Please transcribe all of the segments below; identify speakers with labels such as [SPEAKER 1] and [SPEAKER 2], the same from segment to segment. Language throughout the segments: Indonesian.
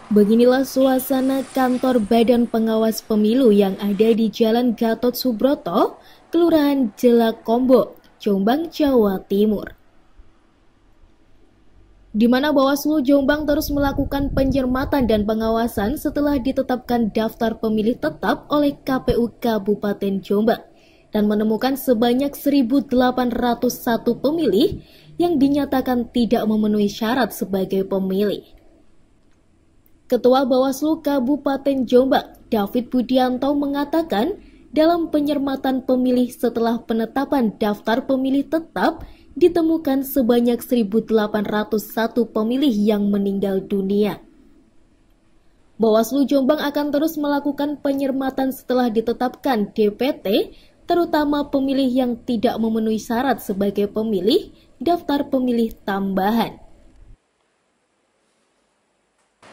[SPEAKER 1] Beginilah suasana kantor Badan Pengawas Pemilu yang ada di Jalan Gatot Subroto, Kelurahan Jelakombo, Jombang, Jawa Timur. Di mana Bawaslu Jombang terus melakukan pencermatan dan pengawasan setelah ditetapkan daftar pemilih tetap oleh KPU Kabupaten Jombang dan menemukan sebanyak 1.801 pemilih yang dinyatakan tidak memenuhi syarat sebagai pemilih. Ketua Bawaslu Kabupaten Jombang, David Budianto mengatakan dalam penyermatan pemilih setelah penetapan daftar pemilih tetap ditemukan sebanyak 1.801 pemilih yang meninggal dunia. Bawaslu Jombang akan terus melakukan penyermatan setelah ditetapkan DPT, terutama pemilih yang tidak memenuhi syarat sebagai pemilih daftar pemilih tambahan.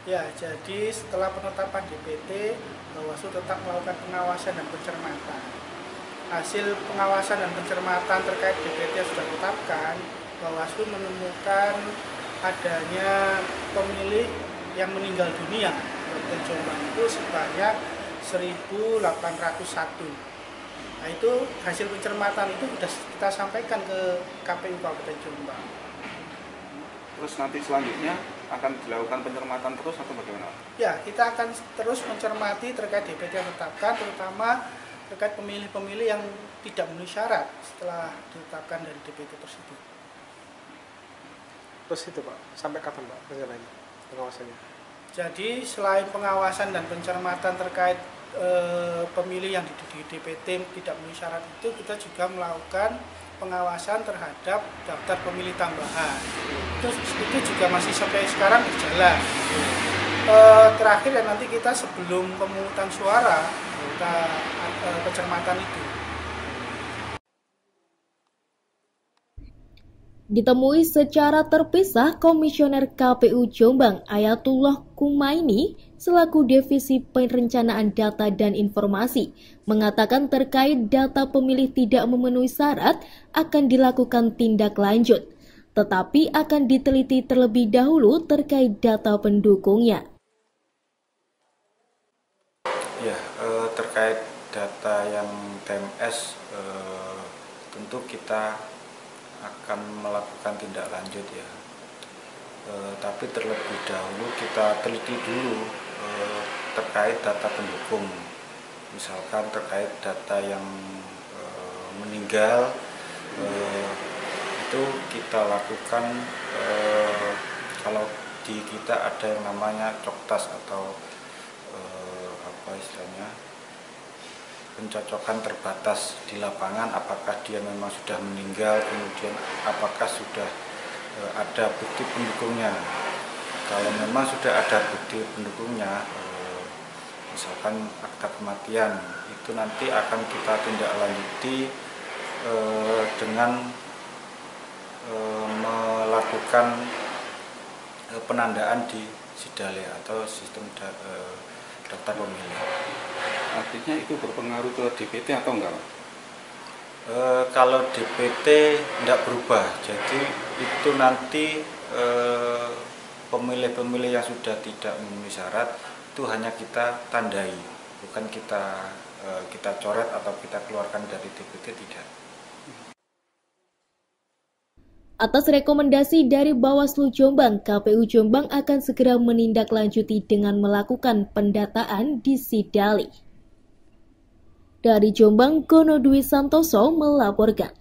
[SPEAKER 2] Ya, jadi setelah penetapan DPT, Bawaslu tetap melakukan pengawasan dan pencermatan. Hasil pengawasan dan pencermatan terkait DPT yang sudah ditetapkan, Bawaslu menemukan adanya pemilih yang meninggal dunia di Jombang itu sebanyak 1.801. Nah, itu hasil pencermatan itu sudah kita sampaikan ke KPU Kabupaten Jombang.
[SPEAKER 3] Terus nanti selanjutnya akan dilakukan pencermatan terus atau bagaimana?
[SPEAKER 2] Ya, kita akan terus mencermati terkait DPT yang ditetapkan, terutama terkait pemilih-pemilih yang tidak memenuhi syarat setelah ditetapkan dari DPT tersebut.
[SPEAKER 4] Terus itu Pak, sampai kapan Pak rencananya pengawasannya?
[SPEAKER 2] Jadi selain pengawasan dan pencermatan terkait pemilih yang di DPT tidak memenuhi syarat itu, kita juga melakukan pengawasan terhadap daftar pemilih tambahan. Itu juga masih sampai sekarang berjalan. Terakhir ya nanti kita sebelum pemungutan suara kita pencermatan itu.
[SPEAKER 1] Ditemui secara terpisah, Komisioner KPU Jombang Ayatullah Kumaini selaku Divisi Perencanaan Data dan Informasi mengatakan terkait data pemilih tidak memenuhi syarat akan dilakukan tindak lanjut, tetapi akan diteliti terlebih dahulu terkait data pendukungnya.
[SPEAKER 5] Ya, terkait data yang TMS tentu kita akan melakukan tindak lanjut ya. Tapi terlebih dahulu kita teliti dulu terkait data pendukung. Misalkan terkait data yang meninggal itu kita lakukan kalau di kita ada yang namanya coktas atau pencocokan terbatas di lapangan, apakah dia memang sudah meninggal, kemudian apakah sudah ada bukti pendukungnya. Kalau memang sudah ada bukti pendukungnya, misalkan akta kematian, itu nanti akan kita tindak lanjuti dengan melakukan penandaan di SIDALE atau sistem daftar pemilih.
[SPEAKER 3] Artinya itu berpengaruh ke DPT atau enggak?
[SPEAKER 5] Kalau DPT tidak berubah, jadi itu nanti pemilih-pemilih yang sudah tidak memenuhi syarat itu hanya kita tandai, bukan kita coret atau kita keluarkan dari DPT, tidak.
[SPEAKER 1] Atas rekomendasi dari Bawaslu Jombang, KPU Jombang akan segera menindaklanjuti dengan melakukan pendataan di SIDALE. Dari Jombang, Gono Dwi Santoso melaporkan.